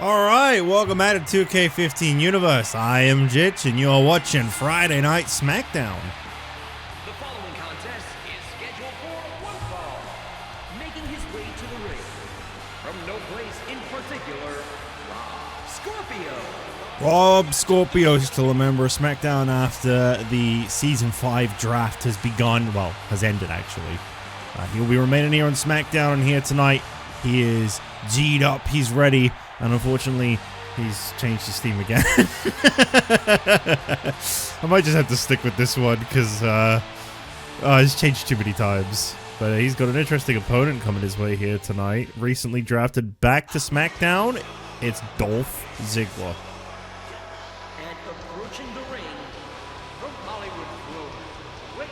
Alright, welcome back to 2K15 Universe. I am Jitch and you are watching Friday Night SmackDown. The following contest is scheduled for one fall. Making his way to the ring, from no place in particular, Scorpio. Rob Scorpio is still a member of SmackDown after the Season 5 draft has begun. Well, has ended actually. He'll be remaining here on SmackDown, and here tonight he is G'd up, he's ready. And unfortunately, he's changed his theme again. I might just have to stick with this one because he's changed too many times. But he's got an interesting opponent coming his way here tonight. Recently drafted back to SmackDown, it's Dolph Ziggler. And approaching the ring, from Hollywood, Florida, weight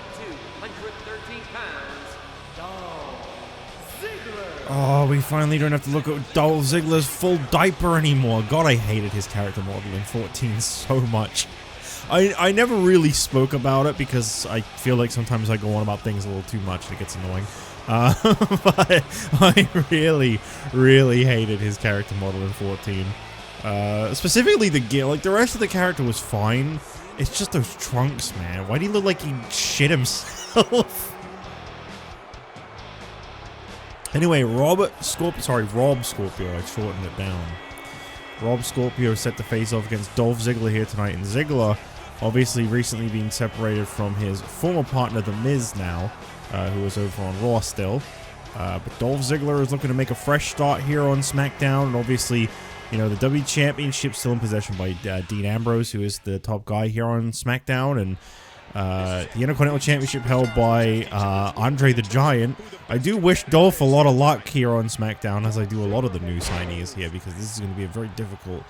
213 pounds, Dolph Ziggler. Oh, we finally don't have to look at Dolph Ziggler's full diaper anymore. God, I hated his character model in 14 so much. I never really spoke about it because I feel like sometimes I go on about things a little too much and it gets annoying. But I really, really hated his character model in 14. Specifically the gear. Like, the rest of the character was fine. It's just those trunks, man. Why do he look like he shit himself? Anyway, Rob Scorpio, I shortened it down. Rob Scorpio is set to face off against Dolph Ziggler here tonight, and Ziggler obviously recently being separated from his former partner, The Miz now, who is over on Raw still. But Dolph Ziggler is looking to make a fresh start here on SmackDown, and obviously, you know, the W Championship still in possession by Dean Ambrose, who is the top guy here on SmackDown, and the Intercontinental Championship held by Andre the Giant. I do wish Dolph a lot of luck here on SmackDown, as I do a lot of the new signees here, because this is going to be a very difficult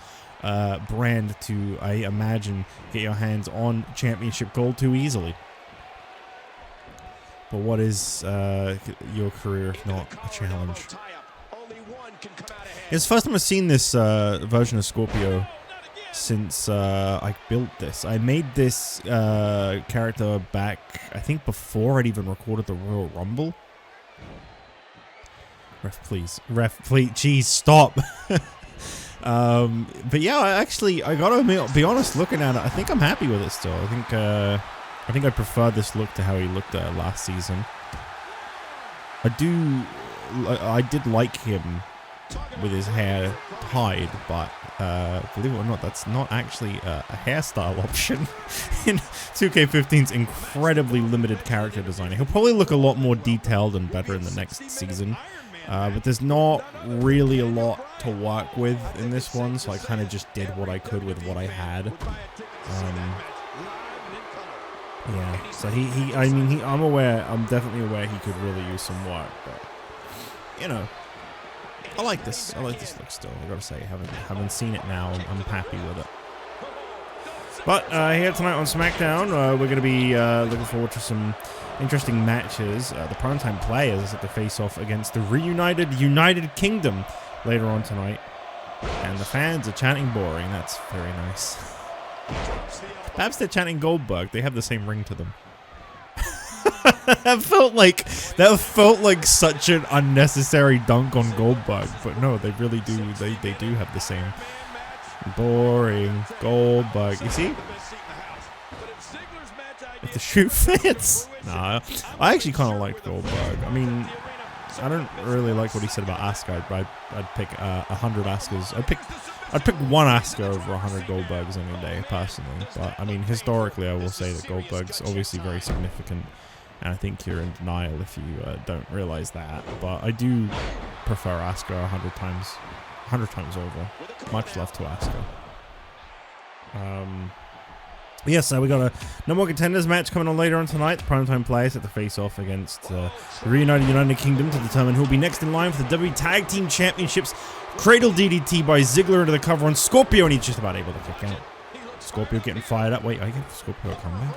brand to, I imagine, get your hands on championship gold too easily. But what is your career if not a challenge? It's the first time I've seen this version of Scorpio since I built this. I made this character back, I think, before I'd even recorded the Royal Rumble. Ref, please. Ref, please. Jeez, stop. But yeah, I gotta be honest, looking at it, I think I'm happy with it still. I think I prefer this look to how he looked last season. I did like him with his hair tied, but believe it or not, that's not actually a hairstyle option in 2K15's incredibly limited character design. He'll probably look a lot more detailed and better in the next season, but there's not really a lot to work with in this one, so I kind of just did what I could with what I had. Yeah, so I'm definitely aware he could really use some work, but, you know, I like this look still. I gotta say, haven't seen it now. I'm happy with it. But here tonight on SmackDown, we're gonna be looking forward to some interesting matches. The primetime players are set to face off against the reunited United Kingdom later on tonight, and the fans are chanting boring. That's very nice. Perhaps they're chanting Goldberg. They have the same ring to them. That felt like such an unnecessary dunk on Goldberg, but no, they really do. They do have the same boring Goldberg. You see, if the shoe fits. Nah, I actually kind of liked Goldberg. I mean, I don't really like what he said about Asuka. I'd pick 100 Asukas. I'd pick one Asuka over 100 Goldbergs any day, personally. But I mean, historically, I will say that Goldberg's obviously very significant. And I think you're in denial if you don't realize that. But I do prefer Asuka 100 times over. Much love to Asuka. Yes, we got a no more contenders match coming on later on tonight. The primetime players at the face-off against the reunited United Kingdom to determine who will be next in line for the W Tag Team Championships. Cradle DDT by Ziggler into the cover on Scorpio, and he's just about able to kick out. Scorpio getting fired up. Wait, I get Scorpio coming back.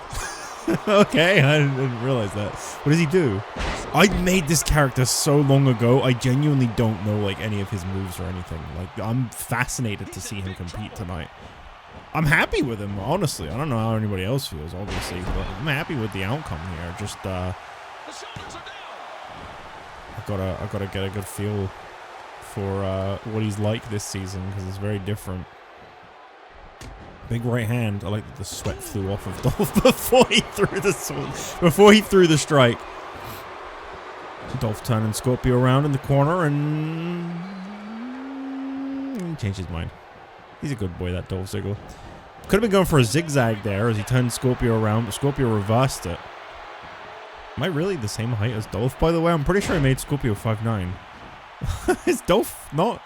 Okay, I didn't realize that. What does he do? I made this character so long ago, I genuinely don't know like any of his moves or anything. Like, I'm fascinated to see him compete tonight. I'm happy with him, honestly. I don't know how anybody else feels, obviously, but I'm happy with the outcome here. Just I gotta get a good feel for what he's like this season, because it's very different. Big right hand. I like that the sweat flew off of Dolph before he threw the strike. Dolph turning Scorpio around in the corner and he changed his mind. He's a good boy, that Dolph Ziggler. Could have been going for a zigzag there as he turned Scorpio around, but Scorpio reversed it. Am I really the same height as Dolph, by the way? I'm pretty sure I made Scorpio 5'9". Is Dolph not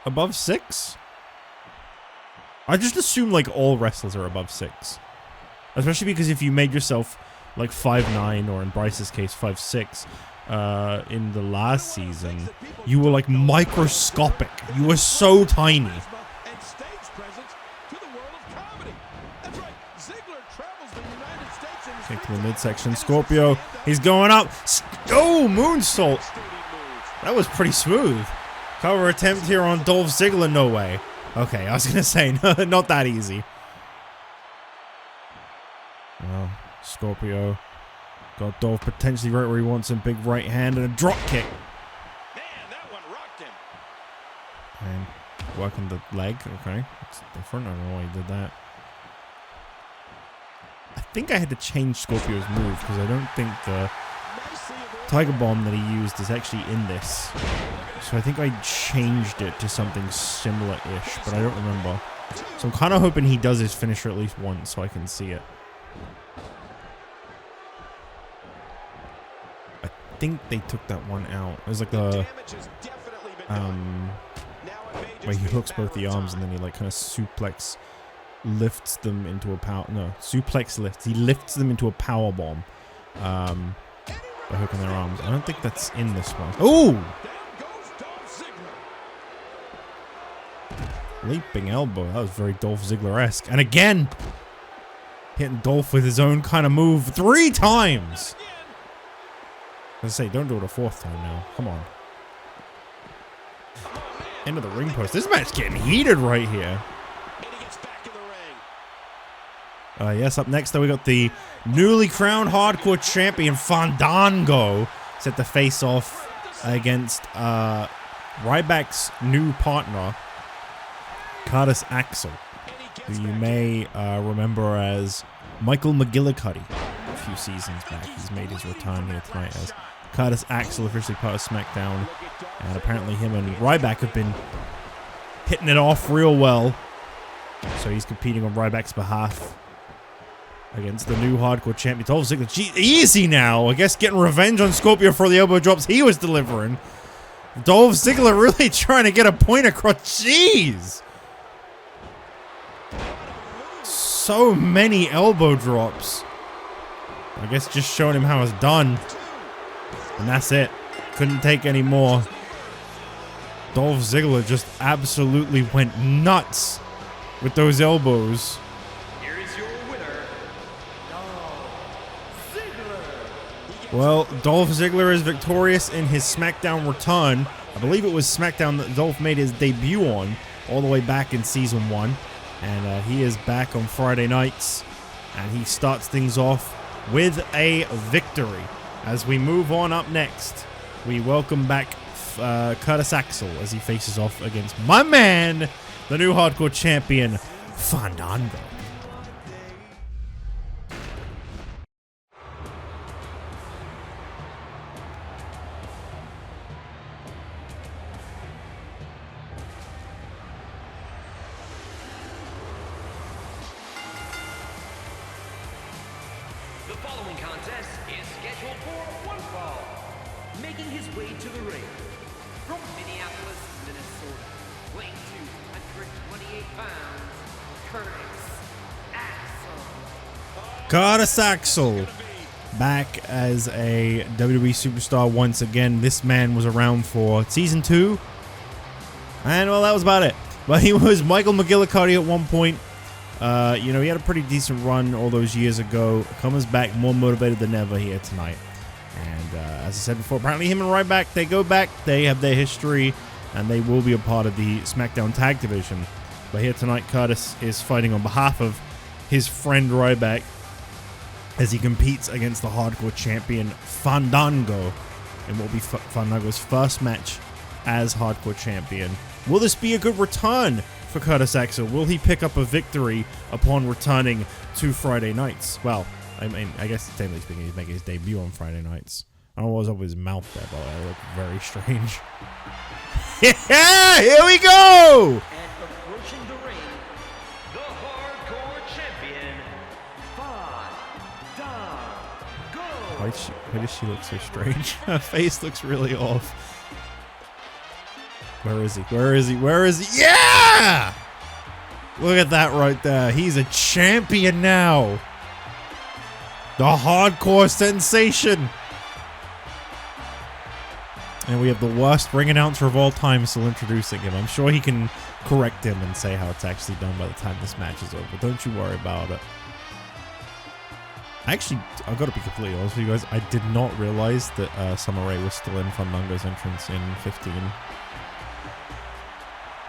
above 6? I just assume like all wrestlers are above 6. Especially because if you made yourself like 5'9", or in Bryce's case 5'6", in the last season, you were like microscopic. You were so tiny. Kick to the midsection. Scorpio, he's going up. Oh, moonsault. That was pretty smooth. Cover attempt here on Dolph Ziggler. No way. Okay, I was going to say, no, not that easy. Well, Scorpio got Dolph potentially right where he wants him. Big right hand and a drop kick. Man, that one rocked him. And working the leg. Okay, it's different. I don't know why he did that. I think I had to change Scorpio's move because I don't think the Tiger Bomb that he used is actually in this. So I think I changed it to something similar-ish, but I don't remember. So I'm kind of hoping he does his finisher at least once so I can see it. I think they took that one out. It was like the where he hooks both the arms and then he like kind of lifts them into a power. No, suplex lifts. He lifts them into a power bomb by hooking their arms. I don't think that's in this one. Oh! Leaping elbow. That was very Dolph Ziggler-esque. And again, hitting Dolph with his own kind of move 3 times. As I say, don't do it a 4th time now. Come on. End of the ring post. This match getting heated right here. Yes, up next, though, we got the newly crowned hardcore champion, Fandango, set to face off against Ryback's new partner, Axel, who you may remember as Michael McGillicuddy a few seasons back. He's made his return here tonight as Axel, officially part of SmackDown. And apparently him and Ryback have been hitting it off real well. So he's competing on Ryback's behalf against the new hardcore champion, Dolph Ziggler. Gee, easy now. I guess getting revenge on Scorpio for the elbow drops he was delivering. Dolph Ziggler really trying to get a point across. Jeez. So many elbow drops. I guess just showing him how it's done. And that's it. Couldn't take any more. Dolph Ziggler just absolutely went nuts with those elbows. Well, Dolph Ziggler is victorious in his SmackDown return. I believe it was SmackDown that Dolph made his debut on all the way back in Season 1. And he is back on Friday nights. And he starts things off with a victory. As we move on up next, we welcome back Axel as he faces off against my man, the new hardcore champion, Fandango. Making his way to the ring from Minneapolis, Minnesota, weighing 228 pounds, Axel. Back as a WWE superstar once again. This man was around for Season 2. And, well, that was about it. But he was Michael McGillicuddy at one point. You know, he had a pretty decent run all those years ago. Comes back more motivated than ever here tonight. And as I said before, apparently him and Ryback, they go back, they have their history, and they will be a part of the SmackDown Tag Division. But here tonight, Curtis is fighting on behalf of his friend Ryback as he competes against the hardcore champion Fandango in what will be Fandango's first match as Hardcore Champion. Will this be a good return for Curtis Axel? Will he pick up a victory upon returning to Friday nights? Well, I mean, I guess technically speaking, he's making his debut on Friday nights. I don't know what was up with his mouth there, but it looked very strange. Yeah, here we go! And approaching the ring, the Hardcore Champion, Fandango. Why does she look so strange? Her face looks really off. Where is he? Where is he? Where is he? Yeah! Look at that right there. He's a champion now. The Hardcore Sensation. And we have the worst ring announcer of all time still introducing him. I'm sure he can correct him and say how it's actually done by the time this match is over. Don't you worry about it. Actually, I've got to be completely honest with you guys. I did not realize that Summer Rae was still in Fandango's entrance in 15.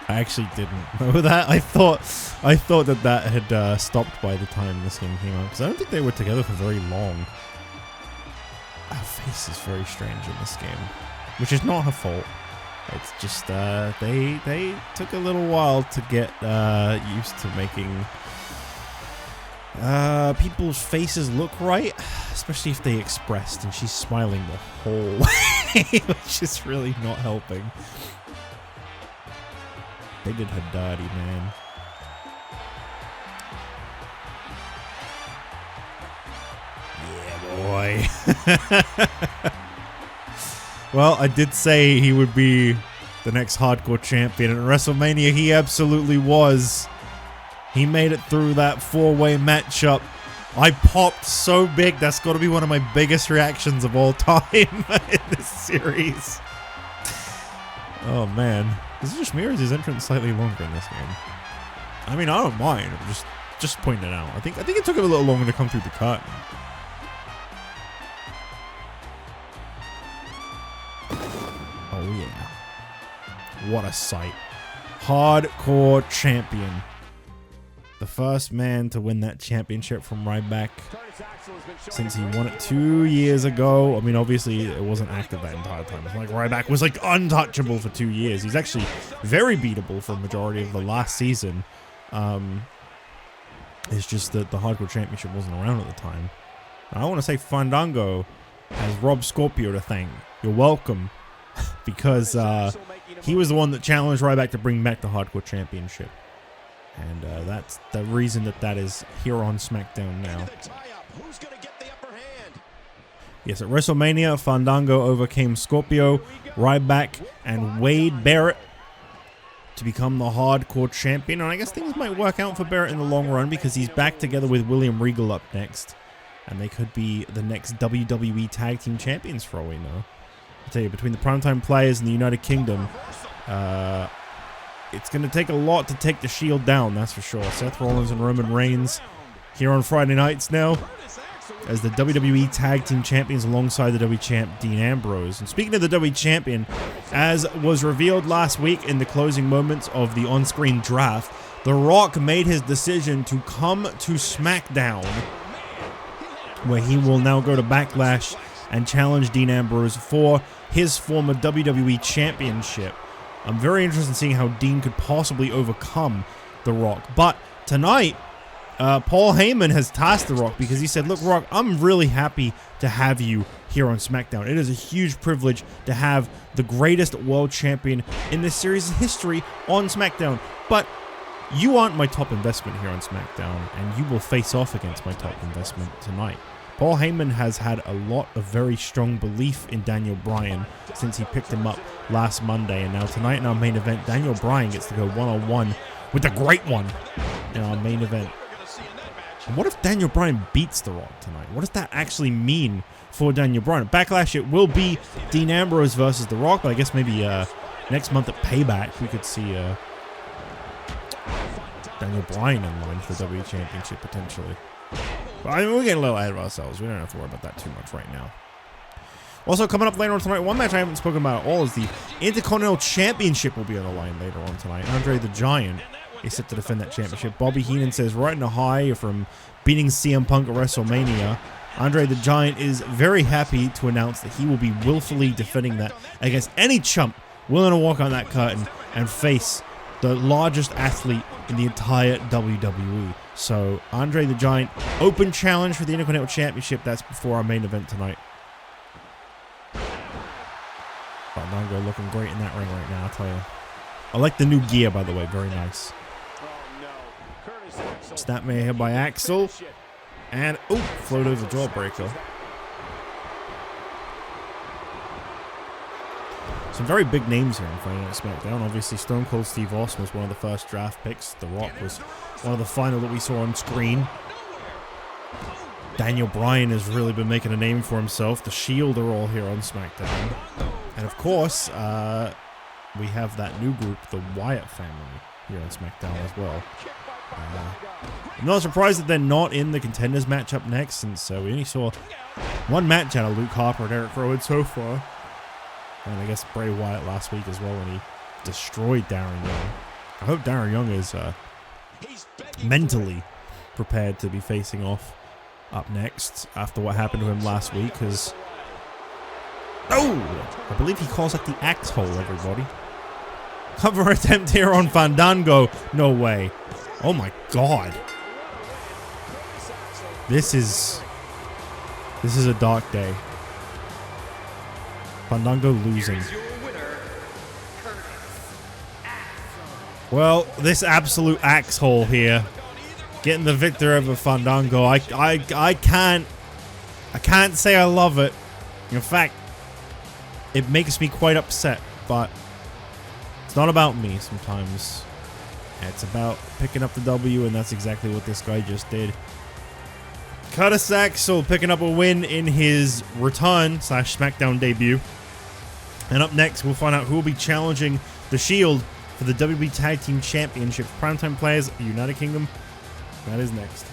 I actually didn't know that. I thought that had stopped by the time this game came out, because I don't think they were together for very long. Her face is very strange in this game, which is not her fault. It's just they took a little while to get used to making people's faces look right, especially if they expressed, and she's smiling the whole way, which is really not helping. They did her dirty, man. Yeah, boy. Well, I did say he would be the next Hardcore Champion, and at WrestleMania he absolutely was. He made it through that 4-way matchup. I popped so big. That's got to be one of my biggest reactions of all time in this series. Oh, man. Is it just me, or is his entrance slightly longer in this game? I mean, I don't mind. I'm just pointing it out. I think it took him a little longer to come through the curtain. Oh, yeah. What a sight. Hardcore Champion. The first man to win that championship from Ryback since he won it 2 years ago. I mean, obviously, it wasn't active that entire time. It's like Ryback was like untouchable for 2 years. He's actually very beatable for a majority of the last season. It's just that the Hardcore Championship wasn't around at the time. I want to say Fandango has Rob Scorpio to thank. You're welcome. Because he was the one that challenged Ryback to bring back the Hardcore Championship. And that's the reason that is here on SmackDown now. Yes, at WrestleMania, Fandango overcame Scorpio, Ryback, and Wade Barrett to become the Hardcore Champion. And I guess things might work out for Barrett in the long run, because he's back together with William Regal up next. And they could be the next WWE Tag Team Champions for all we know. I tell you, between the Primetime Players and the United Kingdom, it's going to take a lot to take the Shield down, that's for sure. Seth Rollins and Roman Reigns here on Friday nights now as the WWE Tag Team Champions alongside the WWE Champ Dean Ambrose. And speaking of the WWE Champion, as was revealed last week in the closing moments of the on-screen draft, The Rock made his decision to come to SmackDown, where he will now go to Backlash and challenge Dean Ambrose for his former WWE Championship. I'm very interested in seeing how Dean could possibly overcome The Rock. But tonight, Paul Heyman has tasked The Rock, because he said, look, Rock, I'm really happy to have you here on SmackDown. It is a huge privilege to have the greatest world champion in this series' history on SmackDown. But you aren't my top investment here on SmackDown, and you will face off against my top investment tonight. Paul Heyman has had a lot of very strong belief in Daniel Bryan since he picked him up last Monday, and now tonight in our main event, Daniel Bryan gets to go one-on-one with the Great One in our main event. And what if Daniel Bryan beats The Rock tonight? What does that actually mean for Daniel Bryan? Backlash, it will be Dean Ambrose versus The Rock, but I guess maybe next month at Payback we could see Daniel Bryan in line for the WWE Championship potentially. But I mean, we're getting a little ahead of ourselves. We don't have to worry about that too much right now. Also, coming up later on tonight, one match I haven't spoken about at all is the Intercontinental Championship will be on the line later on tonight. Andre the Giant is set to defend that championship. Bobby Heenan says right in a high from beating CM Punk at WrestleMania. Andre the Giant is very happy to announce that he will be willfully defending that against any chump willing to walk on that curtain and face the largest athlete in the entire WWE. So, Andre the Giant, open challenge for the Intercontinental Championship. That's before our main event tonight. Fandango looking great in that ring right now, I'll tell you. I like the new gear, by the way. Very nice. Snapmare here by Axel. And, oh, float over jawbreaker. Some very big names here in Friday Night SmackDown. Obviously, Stone Cold Steve Austin was one of the first draft picks. The Rock was one of the final that we saw on screen. Daniel Bryan has really been making a name for himself. The Shield are all here on SmackDown. And of course, we have that new group, the Wyatt family, here on SmackDown as well. I'm not surprised that they're not in the Contenders match up next, since we only saw one match out of Luke Harper and Eric Rowan so far. And I guess Bray Wyatt last week as well when he destroyed Darren Young. I hope Darren Young is mentally prepared to be facing off up next after what happened to him last week, because... Oh! I believe he calls it the axe hole, everybody. Cover attempt here on Fandango. No way. Oh my god. This is a dark day. Fandango losing. Well, this absolute axe hole here, getting the victory over Fandango. I can't say I love it. In fact, it makes me quite upset, but it's not about me sometimes. It's about picking up the W, and that's exactly what this guy just did. Curtis Axel picking up a win in his return / SmackDown debut. And up next, we'll find out who will be challenging the Shield for the WWE Tag Team Championship. Primetime Players, United Kingdom. That is next.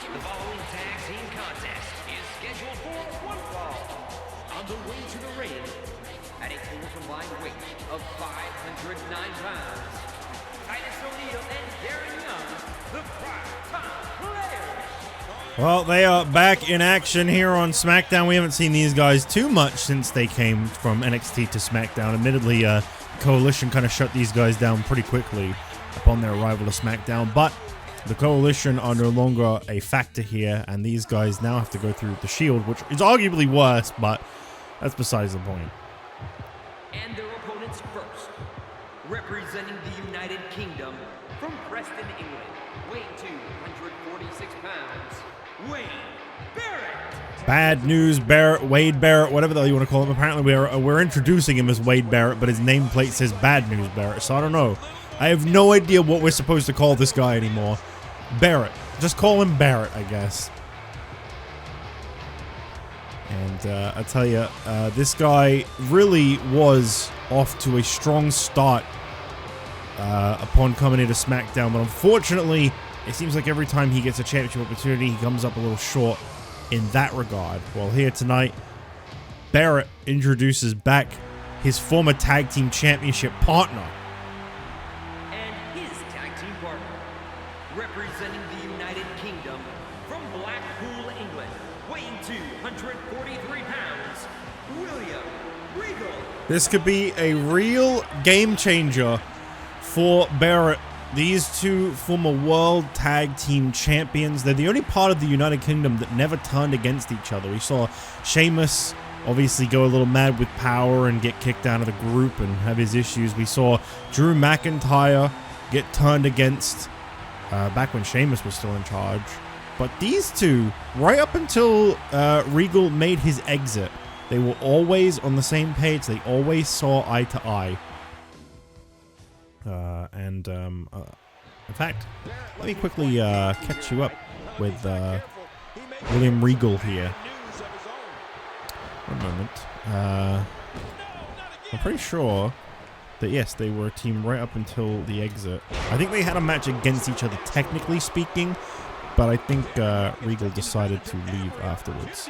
The following tag team contest is scheduled for one fall. On the way to the ring, at a total combined weight of 509 pounds, Titus O'Neil and Darren Young, the Primetime Players. Well, they are back in action here on SmackDown. We haven't seen these guys too much since they came from NXT to SmackDown. Admittedly, Coalition kind of shut these guys down pretty quickly upon their arrival to SmackDown, but the Coalition are no longer a factor here, and these guys now have to go through the Shield, which is arguably worse, but that's besides the point. And their opponents first, representing the United Kingdom from Preston, England, weighing 246 pounds, Wade Barrett. Bad news, Barrett, Wade Barrett, whatever the hell you want to call him. Apparently, we're introducing him as Wade Barrett, but his nameplate says Bad News Barrett, so I don't know. I have no idea what we're supposed to call this guy anymore. Barrett. Just call him Barrett, I guess. And I tell you, this guy really was off to a strong start upon coming into SmackDown, but unfortunately, it seems like every time he gets a championship opportunity, he comes up a little short in that regard. Well, here tonight, Barrett introduces back his former tag team championship partner. And his tag team partner, representing the United Kingdom from Blackpool, England, weighing 243 pounds, William Regal. This could be a real game changer for Barrett. These two former World Tag Team Champions, they're the only part of the United Kingdom that never turned against each other. We saw Sheamus obviously go a little mad with power and get kicked out of the group and have his issues. We saw Drew McIntyre get turned against back when Sheamus was still in charge. But these two, right up until Regal made his exit, they were always on the same page. They always saw eye to eye. In fact, let me quickly catch you up with William Regal here. One moment. I'm pretty sure that, yes, they were a team right up until the exit. I think they had a match against each other, technically speaking, but I think Regal decided to leave afterwards.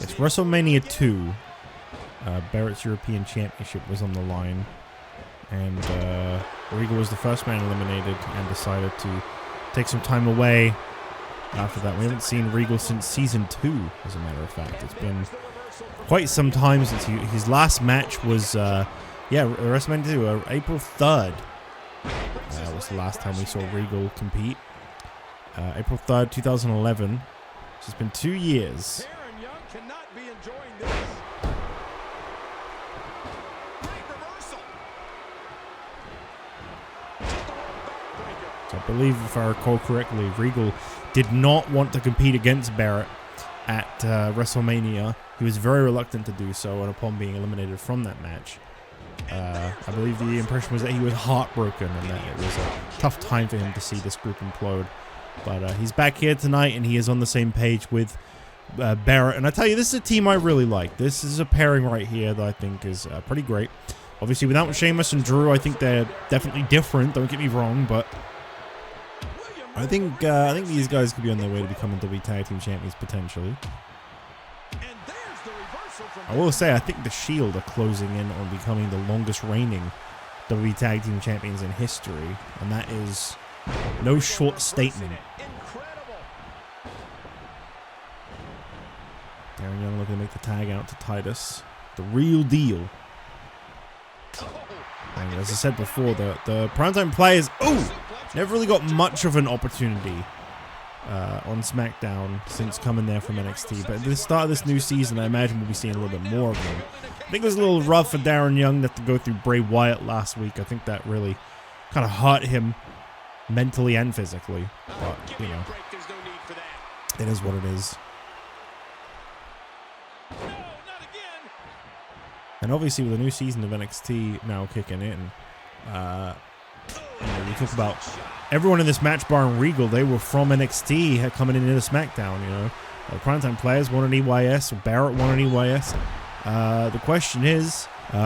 It's WrestleMania 2. Barrett's European Championship was on the line. And Regal was the first man eliminated and decided to take some time away after that. We haven't seen Regal since season 2, as a matter of fact. It's been quite some time since his last match was, WrestleMania 2, April 3rd. That was the last time we saw Regal compete. April 3rd, 2011. It's been 2 years. So I believe, if I recall correctly, Regal did not want to compete against Barrett at WrestleMania. He was very reluctant to do so, and upon being eliminated from that match, I believe the impression was that he was heartbroken and that it was a tough time for him to see this group implode. But he's back here tonight, and he is on the same page with Barrett. And I tell you, this is a team I really like. This is a pairing right here that I think is pretty great. Obviously, without Sheamus and Drew, I think they're definitely different. Don't get me wrong, but I think these guys could be on their way to becoming WWE Tag Team Champions potentially. I will say, I think the Shield are closing in on becoming the longest reigning WWE Tag Team Champions in history, and that is no short statement. Darren Young looking to make the tag out to Titus. The real deal. And as I said before, the primetime players, never really got much of an opportunity on SmackDown since coming there from NXT. But at the start of this new season, I imagine we'll be seeing a little bit more of them. I think it was a little rough for Darren Young to have to go through Bray Wyatt last week. I think that really kind of hurt him mentally and physically. But, you know, it is what it is. And obviously with the new season of NXT now kicking in, you talk about everyone in this match bar and Regal, they were from NXT coming into SmackDown, you know. Primetime players wanted EYS, or Barrett wanted EYS. The question is, you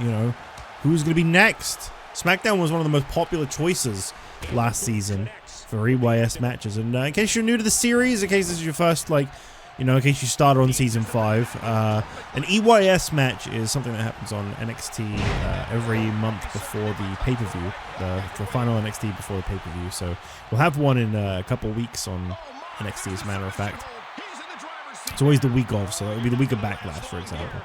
know, who's going to be next? SmackDown was one of the most popular choices last season for EYS matches. And in case you're new to the series, in case this is your first, like, you know, in case you started on season 5, an EYS match is something that happens on NXT every month before the pay-per-view, the final NXT before the pay-per-view. So we'll have one in a couple weeks on NXT, as a matter of fact. It's always the week of, so it'll be the week of Backlash, for example.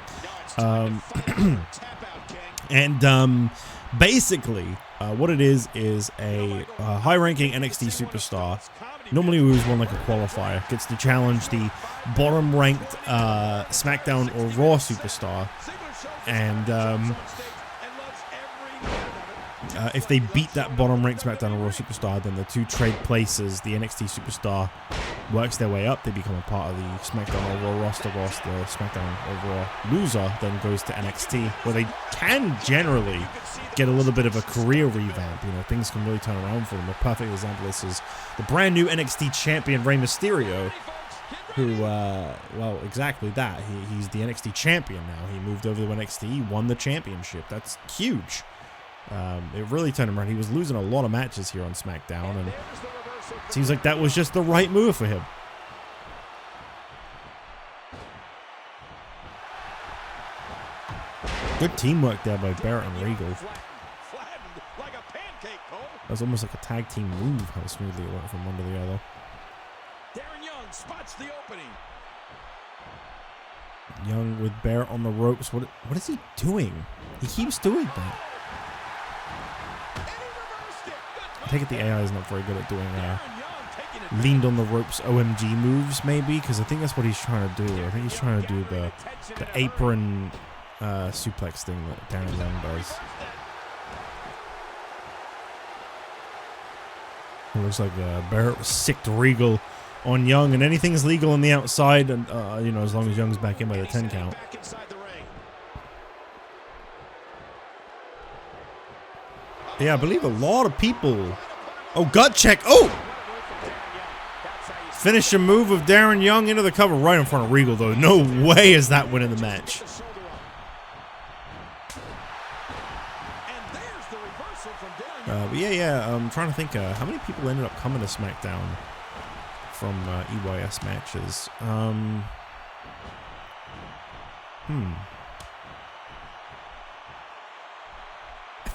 Basically, what it is a high-ranking NXT superstar, normally who's won like a qualifier, gets to challenge the bottom-ranked SmackDown or Raw superstar, and if they beat that bottom-ranked SmackDown or Raw superstar, then the two trade places. The NXT superstar works their way up. They become a part of the SmackDown or Raw roster, whilst the SmackDown or Raw loser then goes to NXT, where they can generally get a little bit of a career revamp. You know, things can really turn around for them. A perfect example of this is the brand new NXT champion Rey Mysterio, who, well, exactly that. He's the NXT champion now. He moved over to NXT, he won the championship. That's huge. It really turned him around. He was losing a lot of matches here on SmackDown, and it seems like that was just the right move for him. Good teamwork there by Barrett and Regal. That was almost like a tag team move, how smoothly it went from one to the other. Darren Young spots the opening. Young with Barrett on the ropes. What is he doing? He keeps doing that. I take it the AI is not very good at doing leaned on the ropes OMG moves, maybe, because I think that's what he's trying to do. I think he's trying to do the apron suplex thing that Darren Young does. It looks like Barrett was sick to Regal on Young, and anything's legal on the outside, and you know, as long as Young's back in by the 10 count. Yeah, I believe a lot of people. Oh, gut check. Oh! Finish a move of Darren Young into the cover right in front of Regal, though. No way is that winning the match. But yeah, I'm trying to think how many people ended up coming to SmackDown from EYS matches.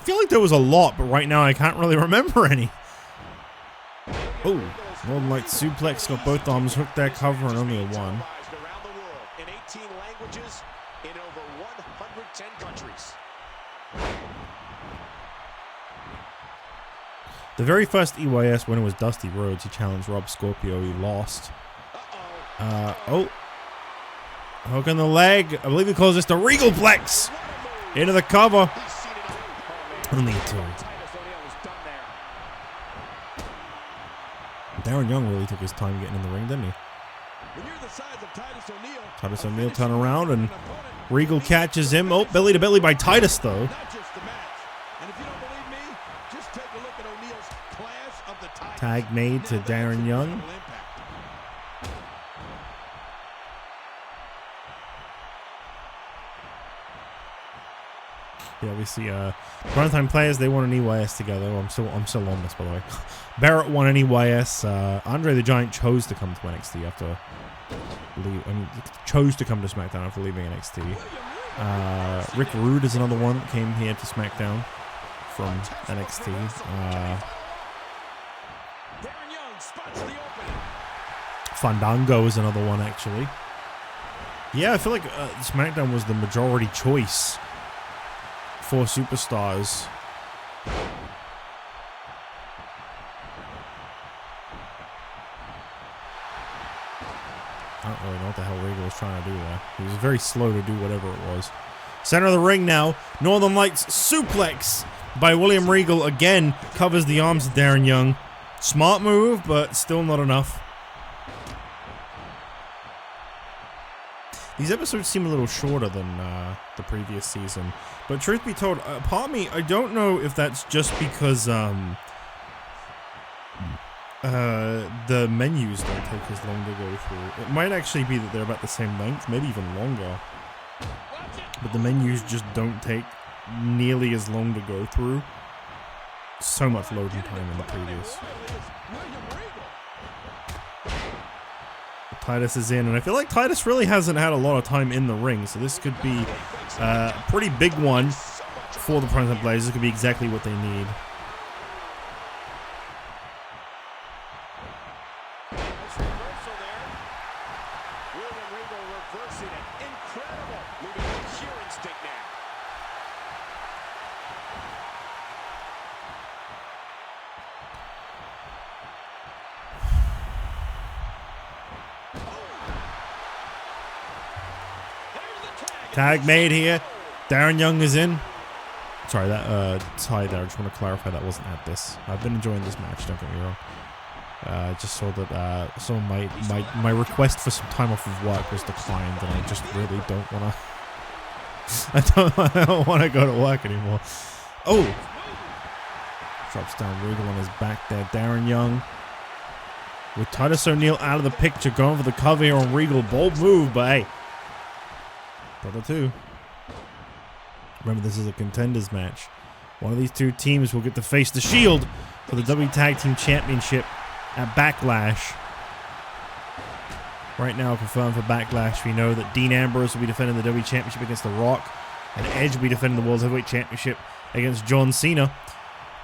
feel like there was a lot, but right now I can't really remember any. Oh, Northern Light suplex, got both arms hooked there, cover, and only a one. In 18 languages, in over 110 countries. The very first EYS winner was Dusty Rhodes. He challenged Rob Scorpio. He lost. Oh. Hook on the leg. I believe he calls this the Regal Plex. Into the cover. Only a two. Darren Young really took his time getting in the ring, didn't he? Titus O'Neil turn around and Regal catches him. Oh, belly to belly by Titus though. Tag made to Darren Young. Yeah, we see Primetime Players, they won an EYS together. Oh, I'm still on this, by the way. Barrett won an EYS. Andre the Giant chose to come to NXT after chose to come to SmackDown after leaving NXT. Rick Rude is another one that came here to SmackDown from NXT. Fandango is another one, actually. Yeah, I feel like SmackDown was the majority choice for superstars. I don't really know what the hell Regal was trying to do there. He was very slow to do whatever it was. Center of the ring now. Northern Lights suplex by William Regal. Again, covers the arms of Darren Young. Smart move, but still not enough. These episodes seem a little shorter than the previous season. But truth be told, part of me, I don't know if that's just because the menus don't take as long to go through. It might actually be that they're about the same length, maybe even longer. But the menus just don't take nearly as long to go through. So much loading time in the previous. Titus is in, and I feel like Titus really hasn't had a lot of time in the ring, so this could be a pretty big one for the Primetime Players. This could be exactly what they need. Tag made here. Darren Young is in. Sorry, that tie there. I just want to clarify that wasn't at this. I've been enjoying this match, don't get me wrong. I just saw that some of my request for some time off of work was declined, and I just really don't want to. I don't want to go to work anymore. Oh, drops down Regal on his back there. Darren Young with Titus O'Neil out of the picture, going for the cover here on Regal. Bold move, but hey. Brother two. Remember, this is a contenders match. One of these two teams will get to face the Shield for the W Tag Team Championship at Backlash. Right now, confirmed for Backlash, we know that Dean Ambrose will be defending the W Championship against The Rock, and Edge will be defending the World Heavyweight Championship against John Cena.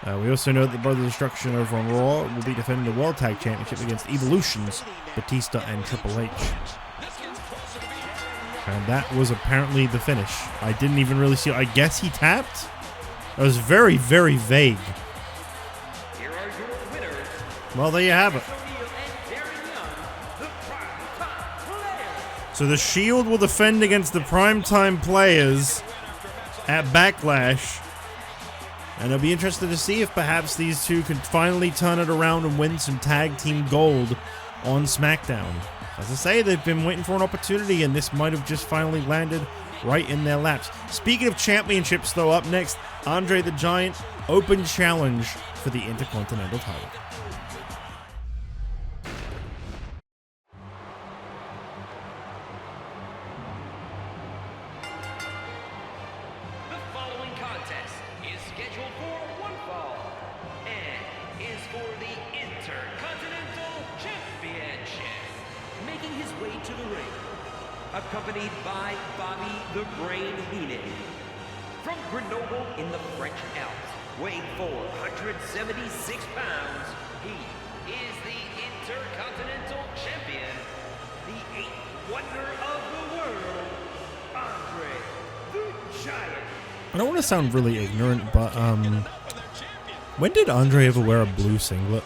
We also know that the Brothers of Destruction over on Raw will be defending the World Tag Championship against Evolution's Batista and Triple H. And that was apparently the finish. I didn't even really see it. I guess he tapped? That was very, very vague. Here are your winners. Well, there you have it. So the Shield will defend against the Primetime Players at Backlash. And I'll be interested to see if perhaps these two can finally turn it around and win some tag team gold on SmackDown. As I say, they've been waiting for an opportunity, and this might have just finally landed right in their laps. Speaking of championships, though, up next, Andre the Giant, open challenge for the Intercontinental title. The following contest is scheduled for one fall and is for the Intercontinental Championship. Making his way to the ring, accompanied by Bobby the Brain Heenan. From Grenoble in the French Alps, weighing 476 pounds, he is the Intercontinental Champion, the 8th wonder of the world, Andre the Giant. I don't want to sound really ignorant, but when did Andre ever wear a blue singlet?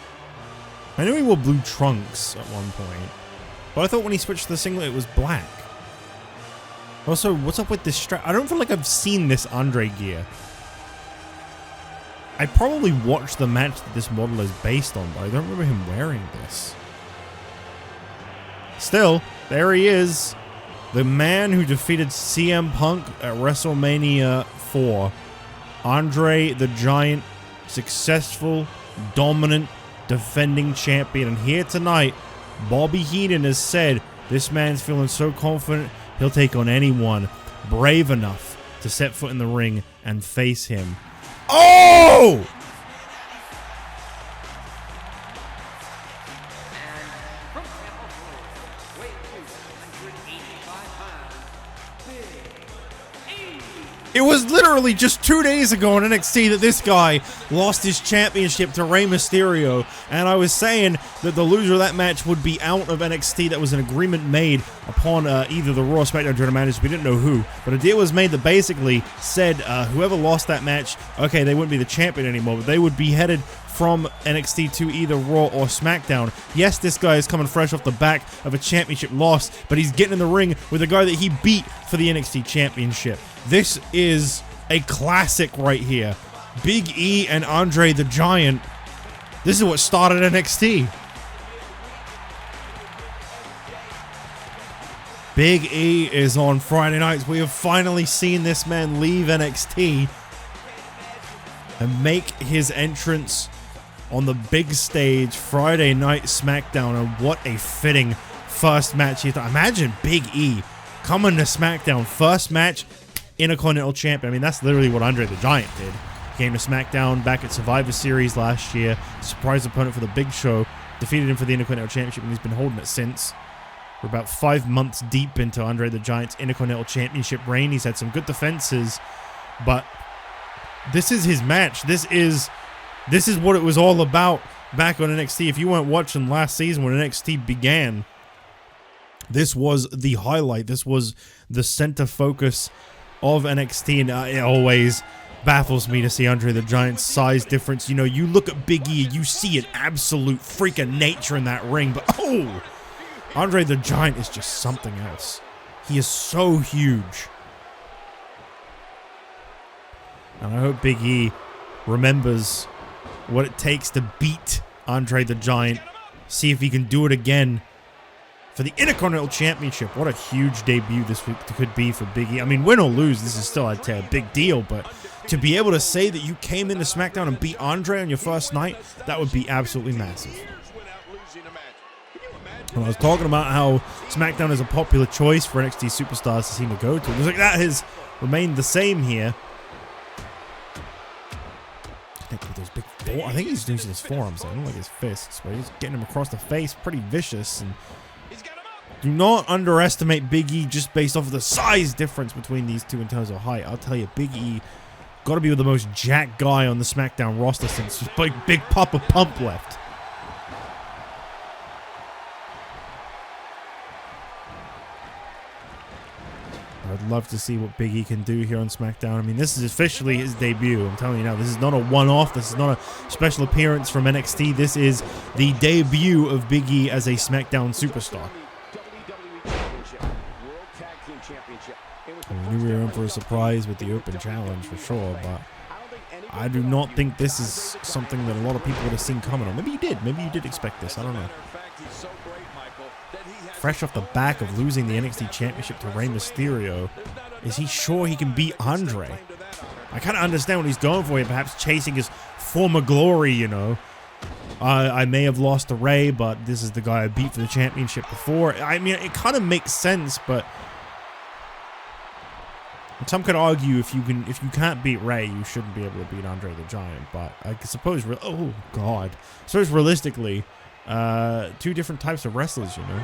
I know he wore blue trunks at one point, but I thought when he switched to the singlet it was black. Also, what's up with this strap? I don't feel like I've seen this Andre gear. I probably watched the match that this model is based on, but I don't remember him wearing this. Still, there he is. The man who defeated CM Punk at WrestleMania 4. Andre the Giant, successful, dominant, defending champion. And here tonight, Bobby Heenan has said this man's feeling so confident he'll take on anyone brave enough to set foot in the ring and face him. Oh! It was literally just 2 days ago on NXT that this guy lost his championship to Rey Mysterio, and I was saying that the loser of that match would be out of NXT. That was an agreement made upon either the Raw or SmackDown general managers. We didn't know who, but a deal was made that basically said whoever lost that match, okay, they wouldn't be the champion anymore, but they would be headed from NXT to either Raw or SmackDown. Yes, this guy is coming fresh off the back of a championship loss, but he's getting in the ring with a guy that he beat for the NXT championship. This is a classic right here. Big E and Andre the Giant. This is what started NXT. Big E is on Friday nights. We have finally seen this man leave NXT and make his entrance on the big stage Friday Night SmackDown, and what a fitting first match. Imagine Big E coming to SmackDown, first match, Intercontinental Champion. I mean, that's literally what Andre the Giant did. Came to SmackDown back at Survivor Series last year, surprise opponent for the Big Show, defeated him for the Intercontinental Championship, and he's been holding it since. We're about 5 months deep into Andre the Giant's Intercontinental Championship reign. He's had some good defenses, but this is his match. This is what it was all about back on NXT. If you weren't watching last season when NXT began, this was the highlight. This was the center focus of NXT, and it always baffles me to see Andre the Giant's size difference. You know, you look at Big E, you see an absolute freak of nature in that ring, but oh, Andre the Giant is just something else. He is so huge. And I hope Big E remembers what it takes to beat Andre the Giant. See if he can do it again for the Intercontinental Championship. What a huge debut this could be for Big E. I mean, win or lose, this is still, I'd say, a big deal, but to be able to say that you came into SmackDown and beat Andre on your first night, that would be absolutely massive. And I was talking about how SmackDown is a popular choice for NXT superstars to seem to go to. It looks like that has remained the same here. I think he's using his forearms. I don't like his fists, but he's getting him across the face, pretty vicious. And do not underestimate Big E just based off of the size difference between these two in terms of height. I'll tell you, Big E got to be the most jacked guy on the SmackDown roster since Big Papa Pump left. I'd love to see what Big E can do here on SmackDown. I mean, this is officially his debut. I'm telling you now, this is not a one-off. This is not a special appearance from NXT. This is the debut of Big E as a SmackDown superstar. I knew we were in for a surprise with the open challenge for sure, but I do not think this is something that a lot of people would have seen coming on. Maybe you did. Maybe you did expect this. I don't know. Fresh off the back of losing the NXT Championship to Rey Mysterio, is he sure he can beat Andre? I kind of understand what he's going for here, perhaps chasing his former glory, you know. I may have lost to Rey, but this is the guy I beat for the championship before. I mean, it kind of makes sense, but some could argue if you can't beat Rey, you shouldn't be able to beat Andre the Giant. But I suppose, oh god, so it's realistically two different types of wrestlers, you know.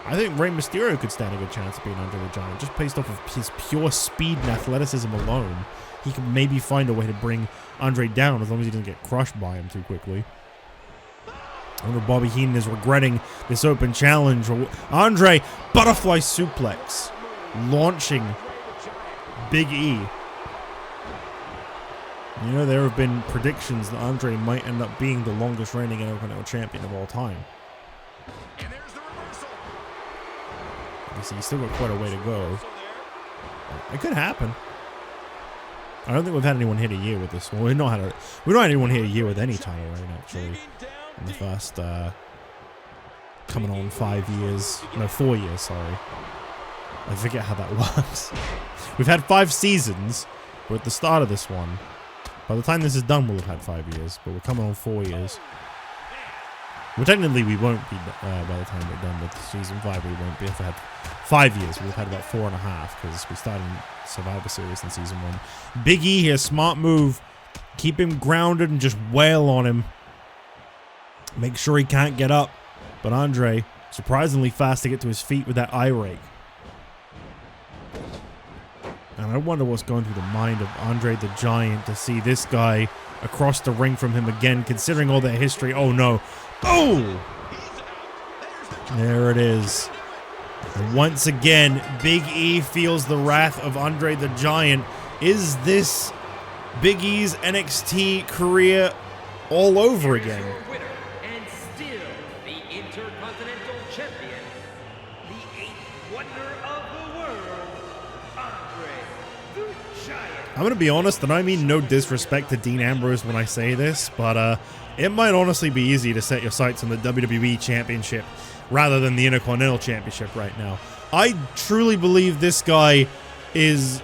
I think Rey Mysterio could stand a good chance of being Andre the Giant, just based off of his pure speed and athleticism alone. He could maybe find a way to bring Andre down as long as he doesn't get crushed by him too quickly. I wonder if Bobby Heenan is regretting this open challenge. Andre, butterfly suplex, launching Big E. You know, there have been predictions that Andre might end up being the longest reigning Intercontinental Champion of all time. And there's the reversal. Obviously, he's still got quite a way to go. It could happen. I don't think we've had anyone hit a year with this one. We don't had anyone hit a year with any title reign, actually. In the first, coming on 5 years. No, 4 years, sorry. I forget how that works. We've had 5 seasons. We're at the start of this one. By the time this is done, we'll have had 5 years. But we're coming on 4 years. Well, technically, we won't be, by the time we're done with season 5, we won't be. If we had 5 years, we've had about 4.5, because we started Survivor Series in season 1. Big E here, smart move. Keep him grounded and just wail on him. Make sure he can't get up. But Andre, surprisingly fast to get to his feet with that eye rake. And I wonder what's going through the mind of Andre the Giant to see this guy across the ring from him again, considering all their history. Oh, no. Oh! There it is. And once again, Big E feels the wrath of Andre the Giant. Is this Big E's NXT career all over again? Your winner, and still the Intercontinental Champion, the 8th wonder of the world, Andre the Giant. I'm going to be honest, and I mean no disrespect to Dean Ambrose when I say this, but it might honestly be easy to set your sights on the WWE Championship rather than the Intercontinental Championship right now. I truly believe this guy is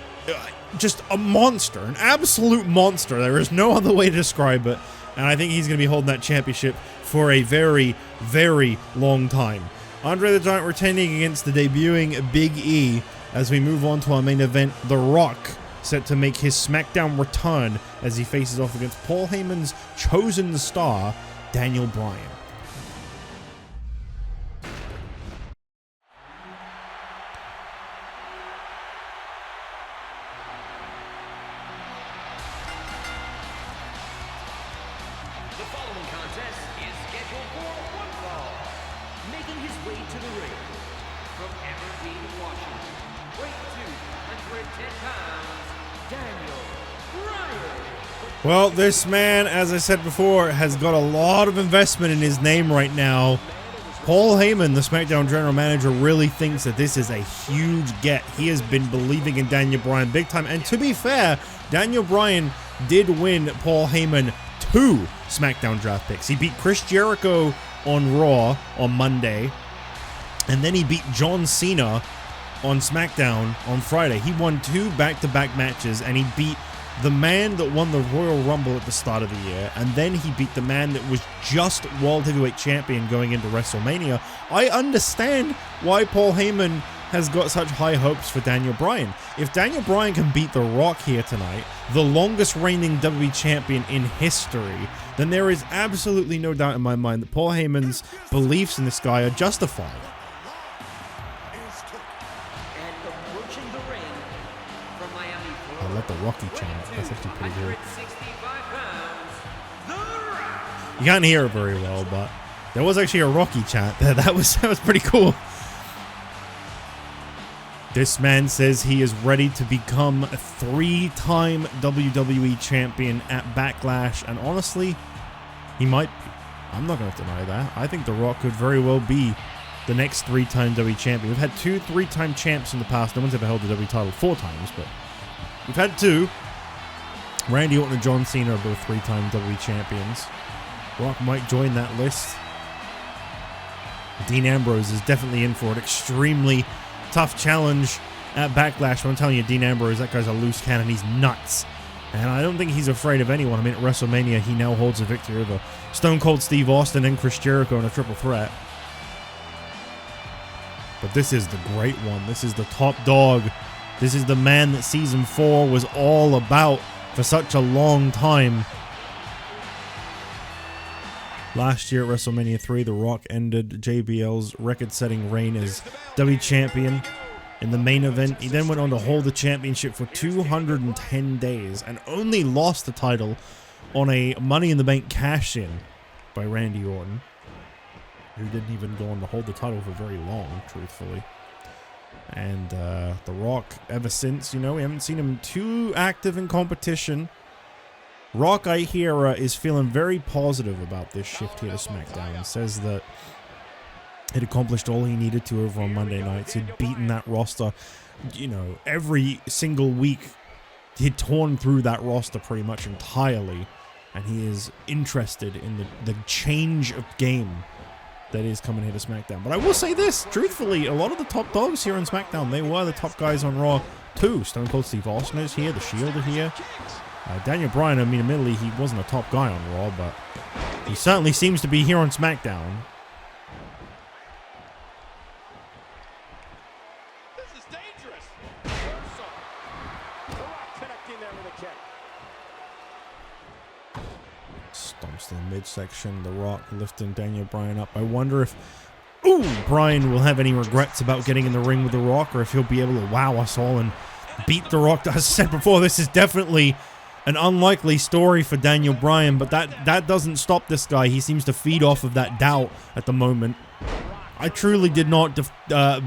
just a monster, an absolute monster. There is no other way to describe it, and I think he's going to be holding that championship for a very, very long time. Andre the Giant retaining against the debuting Big E as we move on to our main event, The Rock, set to make his SmackDown return as he faces off against Paul Heyman's chosen star, Daniel Bryan. The following contest is scheduled for one fall. Making his way to the ring from Aberdeen, Washington, weight 210 pounds, Daniel Bryan. Well, this man, as I said before, has got a lot of investment in his name right now. Paul Heyman, the SmackDown general manager, really thinks that this is a huge get. He has been believing in Daniel Bryan big time. And to be fair, Daniel Bryan did win Paul Heyman 2 SmackDown draft picks. He beat Chris Jericho on Raw on Monday, and then he beat John Cena on SmackDown on Friday. He won 2 back-to-back matches, and he beat the man that won the Royal Rumble at the start of the year, and then he beat the man that was just World Heavyweight Champion going into WrestleMania. I understand why Paul Heyman has got such high hopes for Daniel Bryan. If Daniel Bryan can beat The Rock here tonight, the longest reigning WWE champion in history, then there is absolutely no doubt in my mind that Paul Heyman's beliefs in this guy are justified. And approaching the ring from Miami, I love the Rocky chant. That's actually pretty good. 165 pounds, The Rock. You can't hear it very well, but there was actually a Rocky chant there. That was pretty cool. This man says he is ready to become a 3-time WWE champion at Backlash, and honestly, he might be. I'm not going to deny that. I think The Rock could very well be the next 3-time WWE champion. We've had 2 3-time champs in the past. No one's ever held the WWE title 4 times, but we've had 2. Randy Orton and John Cena are both 3-time WWE champions. Rock might join that list. Dean Ambrose is definitely in for an extremely tough challenge at Backlash. But I'm telling you, Dean Ambrose, that guy's a loose cannon. He's nuts. And I don't think he's afraid of anyone. I mean, at WrestleMania, he now holds a victory over Stone Cold Steve Austin and Chris Jericho in a triple threat. But this is the great one. This is the top dog. This is the man that Season 4 was all about for such a long time. Last year at WrestleMania 3, The Rock ended JBL's record-setting reign as WWE Champion in the main event. He then went on to hold the championship for 210 days and only lost the title on a Money in the Bank cash-in by Randy Orton, who didn't even go on to hold the title for very long, truthfully. And The Rock, ever since, you know, we haven't seen him too active in competition. Rock, I hear, is feeling very positive about this shift here to SmackDown. He says that he'd accomplished all he needed to over on Monday nights. He'd beaten that roster, you know, every single week. He'd torn through that roster pretty much entirely. And he is interested in the change of game that is coming here to SmackDown. But I will say this, truthfully, a lot of the top dogs here on SmackDown, they were the top guys on Raw too. Stone Cold Steve Austin is here, The Shield are here. Daniel Bryan, I mean, admittedly, he wasn't a top guy on Raw, but he certainly seems to be here on SmackDown. This is dangerous. Reversal. The Rock connecting there with a kick. Stomps to the midsection, The Rock lifting Daniel Bryan up. I wonder if Bryan will have any regrets about getting in the ring with The Rock, or if he'll be able to wow us all and beat The Rock. As I said before, this is definitely an unlikely story for Daniel Bryan, but that doesn't stop this guy. He seems to feed off of that doubt at the moment. I truly did not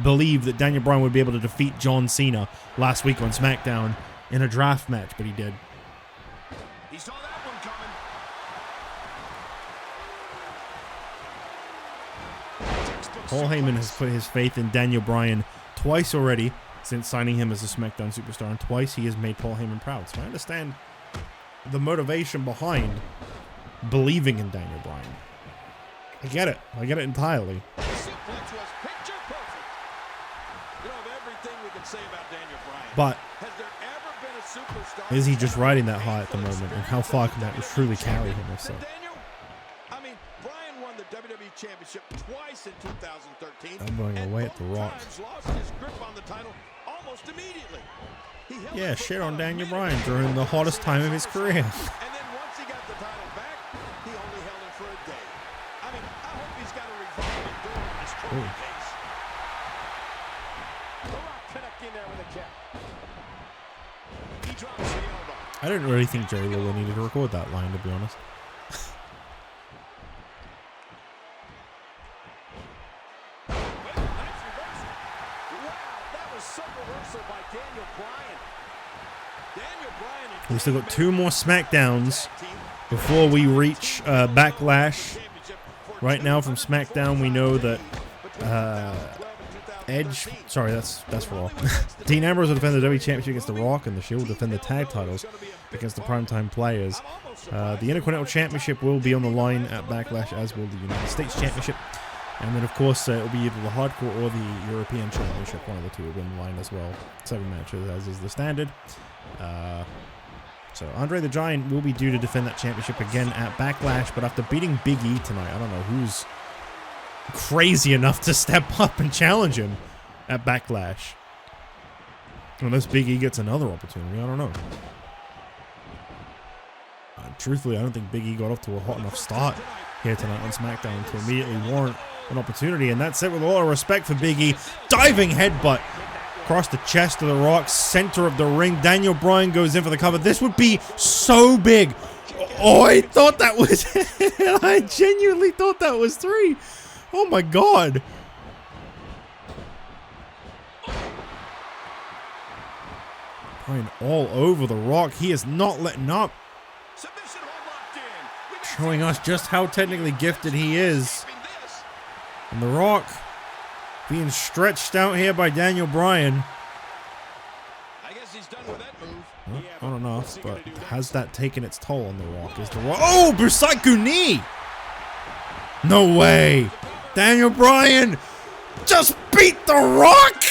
believe that Daniel Bryan would be able to defeat John Cena last week on SmackDown in a draft match, but he did. He saw that one coming. Paul Heyman has put his faith in Daniel Bryan twice already since signing him as a SmackDown superstar, and twice he has made Paul Heyman proud. So I understand the motivation behind believing in Daniel Bryan. I get it. I get it entirely. The suplex was picture perfect. You know, of everything we can say about Daniel Bryan. But Has there ever been a superstar? is he just riding that high at the moment, and how far can that truly carry him? If so. Daniel, I mean, Bryan won the WWE Championship twice in 2013. I'm going and away at The both Rock. times lost his grip on the title almost immediately. He held Yeah, it for shit on about a Daniel minute Bryan before during the he hottest time of his career. And then once he got the title back, he only held it for a day. I mean, I hope he's got a revolving door in his trophy case. The Rock connecting there with a kick. He drops the elbow. I didn't really think Jerry Lawler needed to record that line, to be honest. We've still got 2 more SmackDowns before we reach Backlash. Right now from SmackDown, we know that Edge, sorry, that's Raw. Dean Ambrose will defend the WWE Championship against The Rock, and The Shield will defend the tag titles against the Primetime Players. The Intercontinental Championship will be on the line at Backlash, as will the United States Championship. And then, of course, it will be either the Hardcore or the European Championship. One of the two will be on the line as well. 7 matches, as is the standard. So Andre the Giant will be due to defend that championship again at Backlash, but after beating Big E tonight, I don't know who's crazy enough to step up and challenge him at Backlash. Unless Big E gets another opportunity, I don't know. Truthfully, I don't think Big E got off to a hot enough start here tonight on SmackDown to immediately warrant an opportunity, and that's it with a lot of respect for Big E. Diving headbutt across the chest of The Rock, center of the ring. Daniel Bryan goes in for the cover. This would be so big. Oh, I thought that was I genuinely thought that was 3. Oh my God. Bryan all over The Rock. He is not letting up. Showing us just how technically gifted he is. And The Rock being stretched out here by Daniel Bryan. I guess he's done with that move. Well, I don't know, but has that taken its toll on The Rock? Is The Rock? Oh, Busaiku knee! No way! Daniel Bryan just beat The Rock!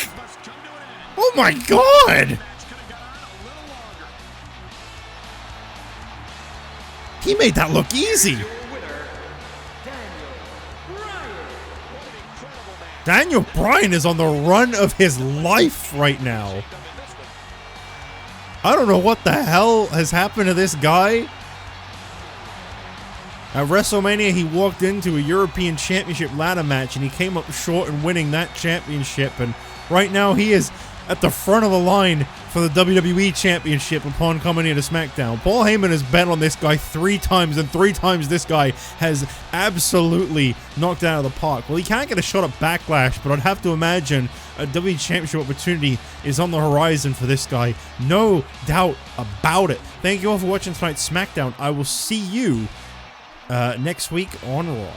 Oh my God! He made that look easy. Daniel Bryan is on the run of his life right now. I don't know what the hell has happened to this guy. At WrestleMania, he walked into a European Championship ladder match, and he came up short in winning that championship. And right now, he is at the front of the line for the WWE Championship upon coming into SmackDown. Paul Heyman has bet on this guy 3 times, and 3 times this guy has absolutely knocked it out of the park. Well, he can't get a shot at Backlash, but I'd have to imagine a WWE Championship opportunity is on the horizon for this guy. No doubt about it. Thank you all for watching tonight's SmackDown. I will see you next week on Raw.